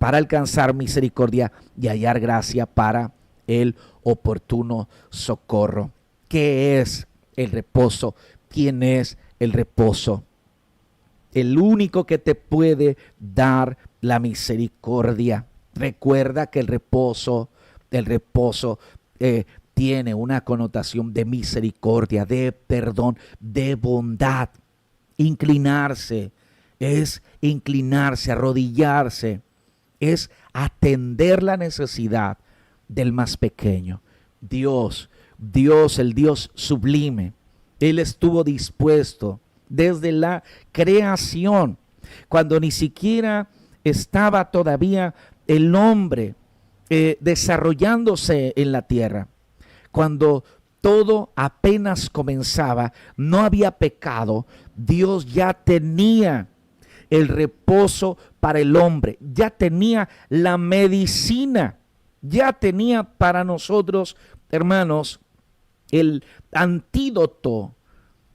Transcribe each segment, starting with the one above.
para alcanzar misericordia y hallar gracia para el oportuno socorro. ¿Qué es el reposo? ¿Quién es el reposo? El único que te puede dar la misericordia. Recuerda que el reposo tiene una connotación de misericordia, de perdón, de bondad. Inclinarse es inclinarse, arrodillarse, es atender la necesidad del más pequeño. Dios, el Dios sublime, Él estuvo dispuesto desde la creación, cuando ni siquiera estaba todavía el hombre desarrollándose en la tierra, cuando todo apenas comenzaba, no había pecado, Dios ya tenía el reposo para el hombre, ya tenía la medicina, ya tenía para nosotros, hermanos, el antídoto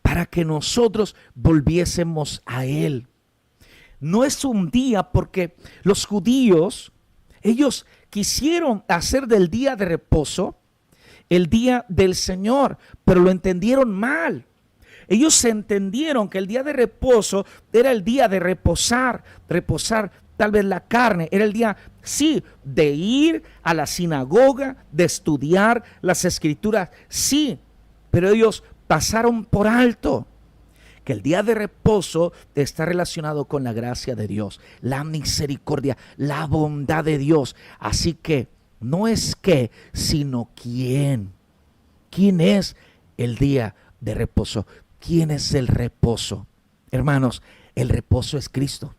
para que nosotros volviésemos a Él. No es un día, porque los judíos, ellos quisieron hacer del día de reposo el día del Señor, pero lo entendieron mal. Ellos entendieron que el día de reposo era el día de reposar tal vez la carne, era el día, sí, de ir a la sinagoga, de estudiar las escrituras, sí, pero ellos pasaron por alto que el día de reposo está relacionado con la gracia de Dios, la misericordia, la bondad de Dios. Así que no es qué, sino quién. ¿Quién es el día de reposo? ¿Quién es el reposo? Hermanos, el reposo es Cristo.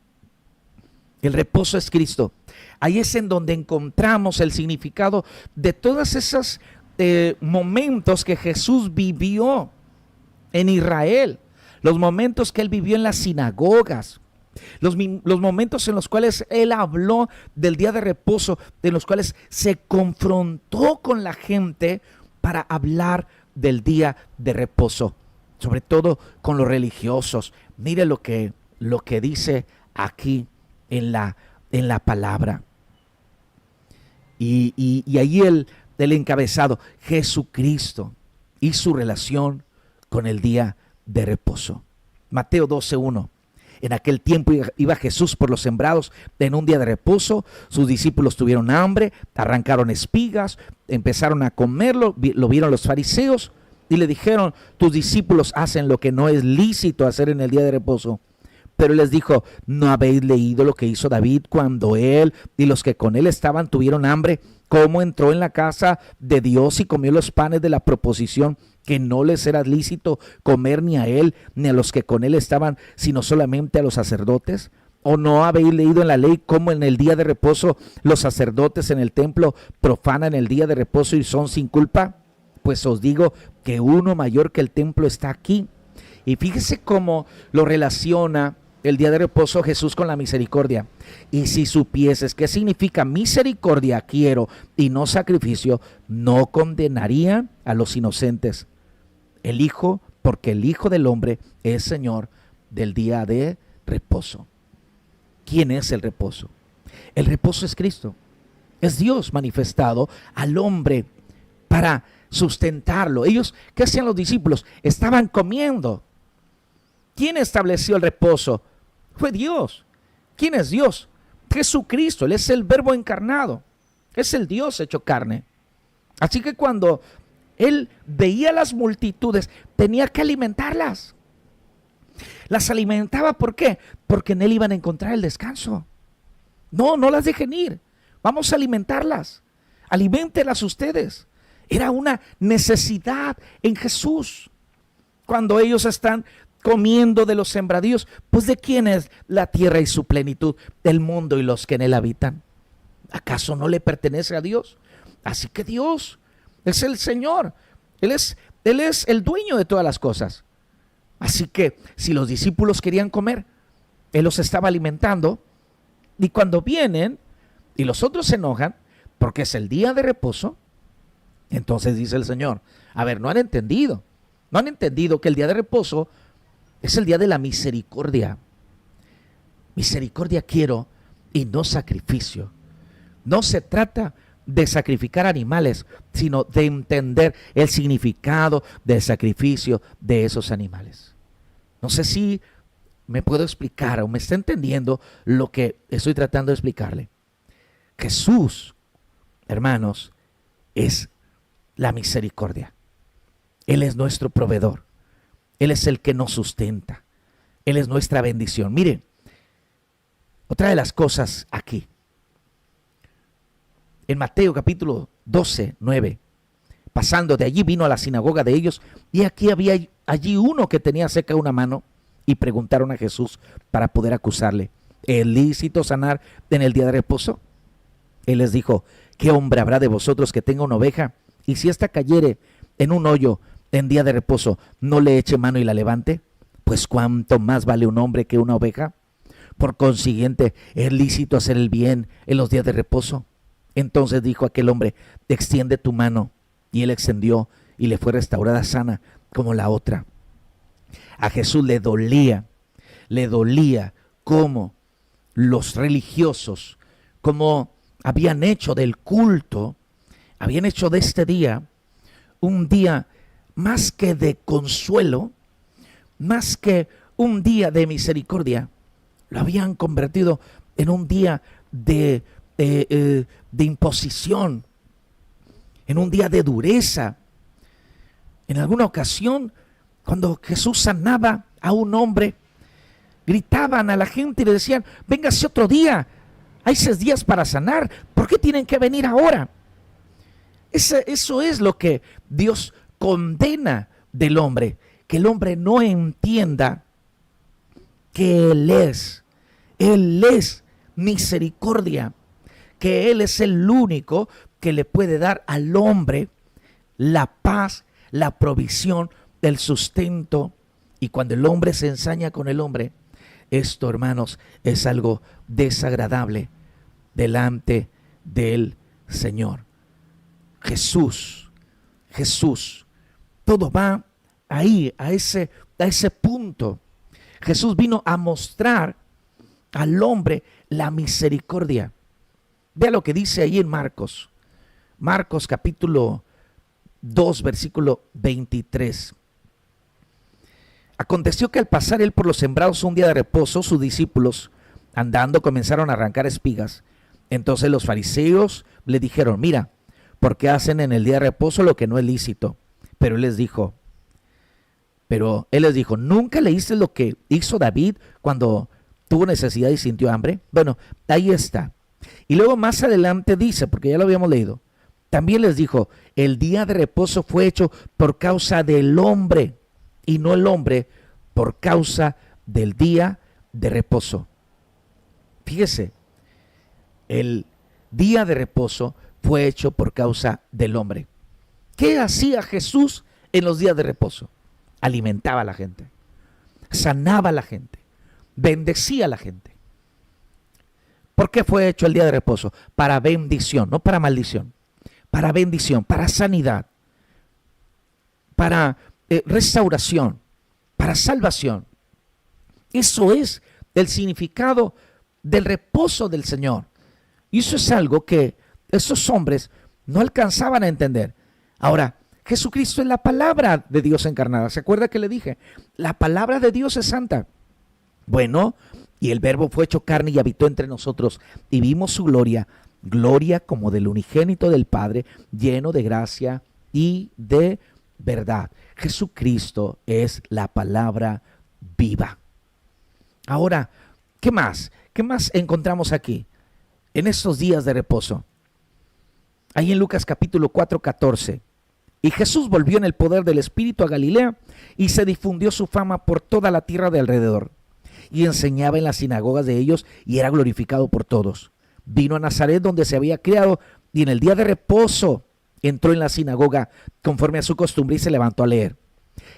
El reposo es Cristo. Ahí es en donde encontramos el significado de todos esos momentos que Jesús vivió en Israel. Los momentos que Él vivió en las sinagogas. Los momentos en los cuales Él habló del día de reposo, en los cuales se confrontó con la gente para hablar del día de reposo, sobre todo con los religiosos. Mire lo que dice aquí en la palabra. Y ahí el encabezado, Jesucristo y su relación con el día de reposo. Mateo 12:1. En aquel tiempo iba Jesús por los sembrados en un día de reposo. Sus discípulos tuvieron hambre, arrancaron espigas, empezaron a comerlo. Lo vieron los fariseos y le dijeron: tus discípulos hacen lo que no es lícito hacer en el día de reposo. Pero él les dijo: ¿no habéis leído lo que hizo David cuando él y los que con él estaban tuvieron hambre? ¿Cómo entró en la casa de Dios y comió los panes de la proposición, que no les era lícito comer ni a él ni a los que con él estaban, sino solamente a los sacerdotes? ¿O no habéis leído en la ley cómo en el día de reposo los sacerdotes en el templo profanan el día de reposo y son sin culpa? Pues os digo que uno mayor que el templo está aquí. Y fíjese cómo lo relaciona el día de reposo Jesús con la misericordia. Y si supieses qué significa misericordia quiero y no sacrificio, no condenaría a los inocentes. Porque el Hijo del Hombre es Señor del día de reposo. ¿Quién es el reposo? El reposo es Cristo. Es Dios manifestado al hombre para sustentarlo. Ellos, ¿qué hacían los discípulos? Estaban comiendo. ¿Quién estableció el reposo? Fue Dios. ¿Quién es Dios? Jesucristo. Él es el Verbo encarnado. Es el Dios hecho carne. Así que cuando Él veía las multitudes, tenía que alimentarlas. Las alimentaba, ¿por qué? Porque en Él iban a encontrar el descanso. No las dejen ir. Vamos a alimentarlas. Aliméntelas ustedes. Era una necesidad en Jesús. Cuando ellos están comiendo de los sembradíos, pues ¿de quién es la tierra y su plenitud? Del mundo y los que en él habitan. ¿Acaso no le pertenece a Dios? Así que Dios es el Señor. Él es el dueño de todas las cosas. Así que si los discípulos querían comer, Él los estaba alimentando. Y cuando vienen y los otros se enojan porque es el día de reposo, entonces dice el Señor: a ver, no han entendido que el día de reposo es el día de la misericordia. Misericordia quiero y no sacrificio. No se trata de sacrificar animales, sino de entender el significado del sacrificio de esos animales. No sé si me puedo explicar o me está entendiendo lo que estoy tratando de explicarle. Jesús, hermanos, es la misericordia. Él es nuestro proveedor. Él es el que nos sustenta. Él es nuestra bendición. Mire, otra de las cosas aquí, en Mateo capítulo 12, 9, pasando de allí vino a la sinagoga de ellos, y aquí había allí uno que tenía seca una mano, y preguntaron a Jesús para poder acusarle: ¿es lícito sanar en el día de reposo? Él les dijo: ¿qué hombre habrá de vosotros que tenga una oveja, y si ésta cayere en un hoyo en día de reposo, no le eche mano y la levante? Pues cuánto más vale un hombre que una oveja. Por consiguiente, es lícito hacer el bien en los días de reposo. Entonces dijo aquel hombre: extiende tu mano. Y él extendió, y le fue restaurada sana como la otra. A Jesús le dolía cómo los religiosos, como habían hecho del culto, habían hecho de este día un día más que de consuelo, más que un día de misericordia, lo habían convertido en un día de imposición, en un día de dureza. En alguna ocasión, cuando Jesús sanaba a un hombre, gritaban a la gente y le decían: véngase otro día, hay 6 días para sanar, ¿por qué tienen que venir ahora? Eso es lo que Dios condena del hombre, que el hombre no entienda que Él es misericordia, que Él es el único que le puede dar al hombre la paz, la provisión, el sustento. Y cuando el hombre se ensaña con el hombre, esto, hermanos, es algo desagradable delante del Señor. Jesús, todo va ahí, a ese punto. Jesús vino a mostrar al hombre la misericordia. Vea lo que dice ahí en Marcos capítulo 2, versículo 23. Aconteció que al pasar él por los sembrados un día de reposo, sus discípulos, andando, comenzaron a arrancar espigas. Entonces los fariseos le dijeron: mira, ¿por qué hacen en el día de reposo lo que no es lícito? Pero él les dijo, ¿nunca leíste lo que hizo David cuando tuvo necesidad y sintió hambre? Bueno, ahí está. Y luego más adelante dice, porque ya lo habíamos leído, también les dijo: el día de reposo fue hecho por causa del hombre, y no el hombre por causa del día de reposo. Fíjese, el día de reposo fue hecho por causa del hombre. ¿Qué hacía Jesús en los días de reposo? Alimentaba a la gente, sanaba a la gente, bendecía a la gente. ¿Por qué fue hecho el día de reposo? Para bendición, no para maldición. Para bendición, para sanidad, para restauración, para salvación. Eso es el significado del reposo del Señor. Y eso es algo que esos hombres no alcanzaban a entender. Ahora, Jesucristo es la palabra de Dios encarnada. ¿Se acuerda que le dije? La palabra de Dios es santa. Bueno, y el Verbo fue hecho carne y habitó entre nosotros, y vimos su gloria, gloria como del unigénito del Padre, lleno de gracia y de verdad. Jesucristo es la palabra viva. Ahora, ¿qué más? ¿Qué más encontramos aquí en estos días de reposo? Ahí en Lucas capítulo 4, 14. Y Jesús volvió en el poder del Espíritu a Galilea, y se difundió su fama por toda la tierra de alrededor. Y enseñaba en las sinagogas de ellos, y era glorificado por todos. Vino a Nazaret, donde se había criado, y en el día de reposo entró en la sinagoga conforme a su costumbre, y se levantó a leer.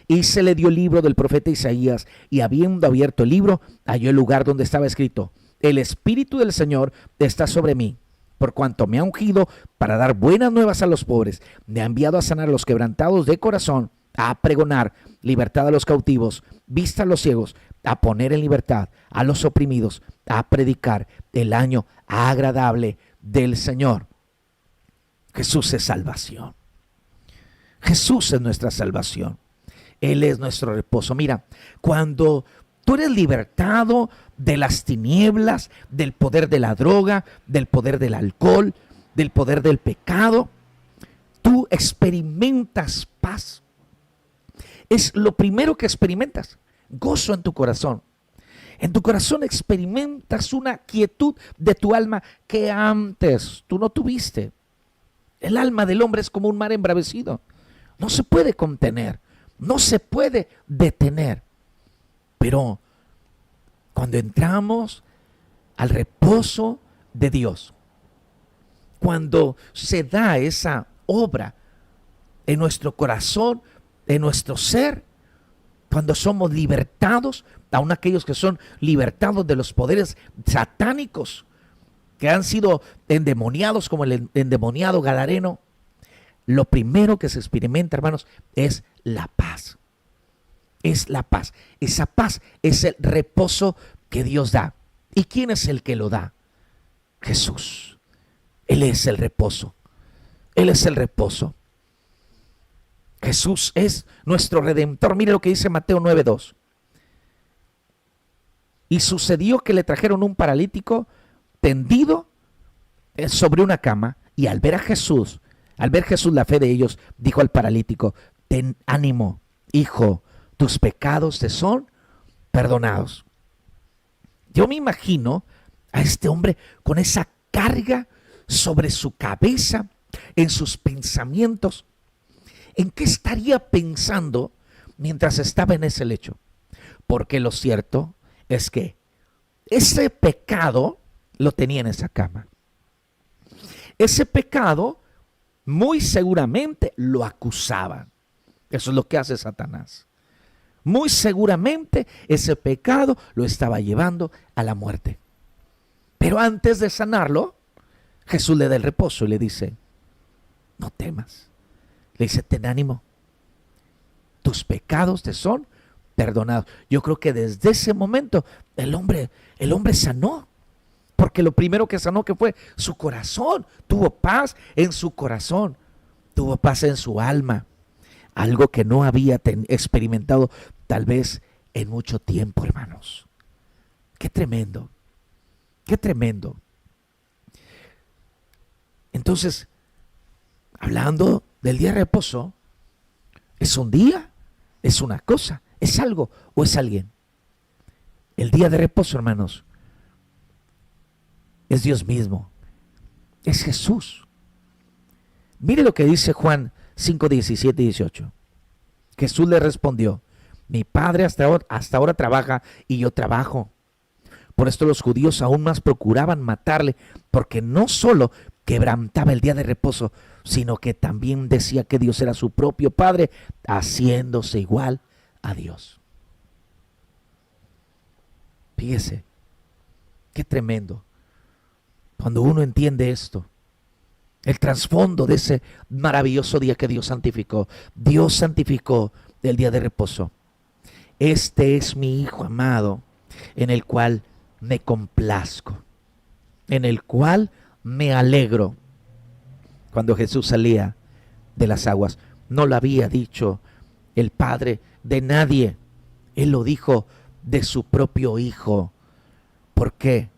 Y se le dio el libro del profeta Isaías, y habiendo abierto el libro, halló el lugar donde estaba escrito: el Espíritu del Señor está sobre mí, por cuanto me ha ungido para dar buenas nuevas a los pobres, me ha enviado a sanar a los quebrantados de corazón, a pregonar libertad a los cautivos, vista a los ciegos, a poner en libertad a los oprimidos, a predicar el año agradable del Señor. Jesús es salvación. Jesús es nuestra salvación. Él es nuestro reposo. Mira, cuando tú eres libertado de las tinieblas, del poder de la droga, del poder del alcohol, del poder del pecado, tú experimentas paz. Es lo primero que experimentas, gozo en tu corazón. En tu corazón experimentas una quietud de tu alma que antes tú no tuviste. El alma del hombre es como un mar embravecido. No se puede contener, no se puede detener. Pero cuando entramos al reposo de Dios, cuando se da esa obra en nuestro corazón, en nuestro ser, cuando somos libertados, aun aquellos que son libertados de los poderes satánicos, que han sido endemoniados como el endemoniado gadareno, lo primero que se experimenta, hermanos, es la paz. Es la paz. Esa paz es el reposo que Dios da. ¿Y quién es el que lo da? Jesús. Él es el reposo. Él es el reposo. Jesús es nuestro Redentor. Mire lo que dice Mateo 9:2. Y sucedió que le trajeron un paralítico tendido sobre una cama, y al ver Jesús la fe de ellos, dijo al paralítico: ten ánimo, hijo, tus pecados te son perdonados. Yo me imagino a este hombre con esa carga sobre su cabeza, en sus pensamientos. ¿En qué estaría pensando mientras estaba en ese lecho? Porque lo cierto es que ese pecado lo tenía en esa cama. Ese pecado muy seguramente lo acusaba. Eso es lo que hace Satanás. Muy seguramente ese pecado lo estaba llevando a la muerte. Pero antes de sanarlo, Jesús le da el reposo y le dice: no temas. Le dice: ten ánimo, tus pecados te son perdonados. Yo creo que desde ese momento el hombre sanó. Porque lo primero que sanó, que fue su corazón. Tuvo paz en su corazón. Tuvo paz en su alma. Algo que no había experimentado tal vez en mucho tiempo, hermanos. Qué tremendo. Qué tremendo. Entonces, hablando del día de reposo, ¿es un día? ¿Es una cosa? ¿Es algo o es alguien? El día de reposo, hermanos, es Dios mismo. Es Jesús. Mire lo que dice Juan 5, 17 y 18. Jesús le respondió: mi Padre hasta ahora trabaja y yo trabajo. Por esto los judíos aún más procuraban matarle, porque no solo quebrantaba el día de reposo, sino que también decía que Dios era su propio Padre, haciéndose igual a Dios. Fíjese, qué tremendo. Cuando uno entiende esto, el trasfondo de ese maravilloso día que Dios santificó. Dios santificó el día de reposo. Este es mi Hijo amado, en el cual me complazco, en el cual me alegro. Cuando Jesús salía de las aguas, no lo había dicho el Padre de nadie. Él lo dijo de su propio Hijo. ¿Por qué?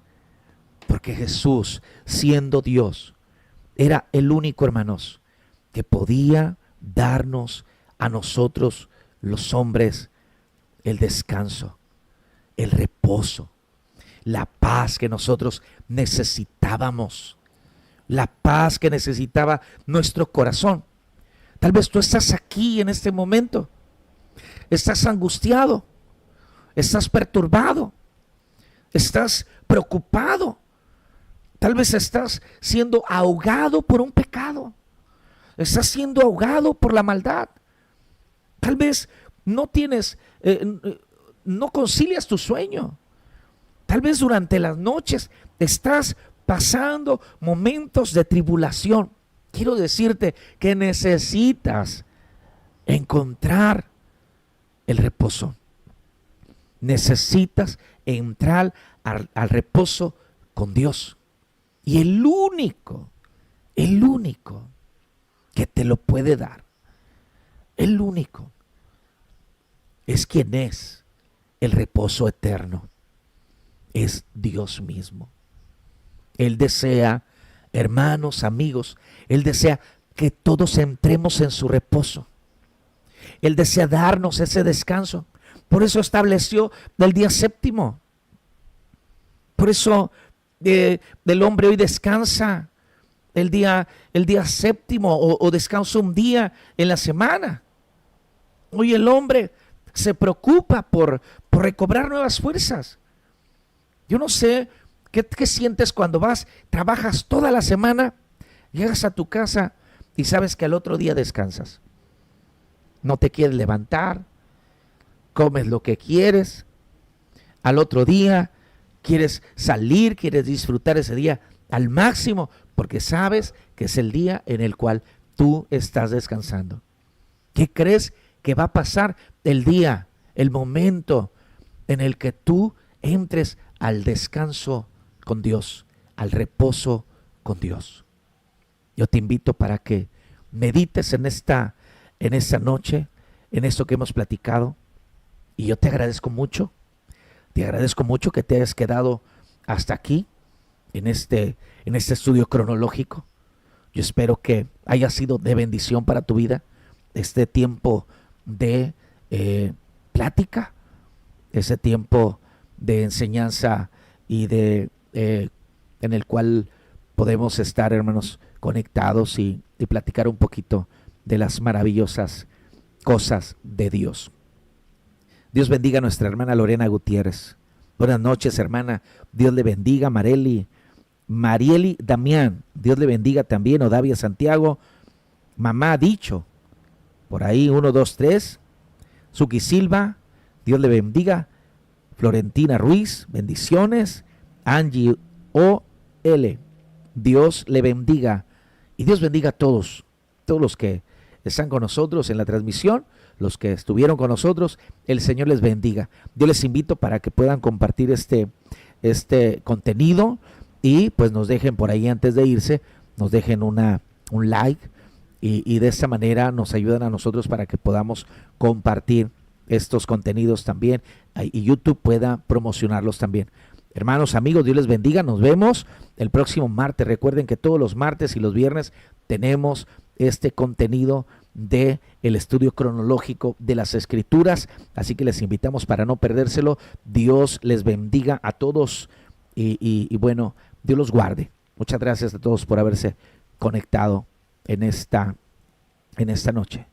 Porque Jesús, siendo Dios, era el único, hermanos, que podía darnos a nosotros, los hombres, el descanso, el reposo, la paz que nosotros necesitábamos, la paz que necesitaba nuestro corazón. Tal vez tú estás aquí en este momento, estás angustiado, estás perturbado, estás preocupado. Tal vez estás siendo ahogado por un pecado. Estás siendo ahogado por la maldad. Tal vez no tienes, no concilias tu sueño. Tal vez durante las noches estás pasando momentos de tribulación. Quiero decirte que necesitas encontrar el reposo. Necesitas entrar al reposo con Dios. Y el único que te lo puede dar, el único, es quien es el reposo eterno. Es Dios mismo. Él desea, hermanos, amigos, Él desea que todos entremos en su reposo. Él desea darnos ese descanso. Por eso estableció el día séptimo. Por eso el hombre hoy descansa el día séptimo o descansa un día en la semana. Hoy el hombre se preocupa por recobrar nuevas fuerzas. Yo no sé qué sientes cuando trabajas toda la semana, llegas a tu casa y sabes que al otro día descansas. No te quieres levantar, comes lo que quieres, al otro día quieres salir, quieres disfrutar ese día al máximo, porque sabes que es el día en el cual tú estás descansando. ¿Qué crees que va a pasar el día, el momento en el que tú entres al descanso con Dios, al reposo con Dios? Yo te invito para que medites en esta noche, en esto que hemos platicado, y yo te agradezco mucho que te hayas quedado hasta aquí, en este estudio cronológico. Yo espero que haya sido de bendición para tu vida este tiempo de plática, ese tiempo de enseñanza y en el cual podemos estar, hermanos, conectados y platicar un poquito de las maravillosas cosas de Dios. Dios bendiga a nuestra hermana Lorena Gutiérrez. Buenas noches, hermana. Dios le bendiga. Marieli Damián. Dios le bendiga también. Odavia Santiago. Mamá Dicho. Por ahí, 1, 2, 3. Suki Silva. Dios le bendiga. Florentina Ruiz. Bendiciones. Angie O.L. Dios le bendiga. Y Dios bendiga a todos los que están con nosotros en la transmisión, los que estuvieron con nosotros. El Señor les bendiga. Yo les invito para que puedan compartir este contenido y pues nos dejen por ahí antes de irse, nos dejen un like y de esta manera nos ayudan a nosotros para que podamos compartir estos contenidos también y YouTube pueda promocionarlos también. Hermanos, amigos, Dios les bendiga. Nos vemos el próximo martes. Recuerden que todos los martes y los viernes tenemos este contenido de el estudio cronológico de las Escrituras. Así que les invitamos para no perdérselo. Dios les bendiga a todos y bueno, Dios los guarde. Muchas gracias a todos por haberse conectado en esta noche.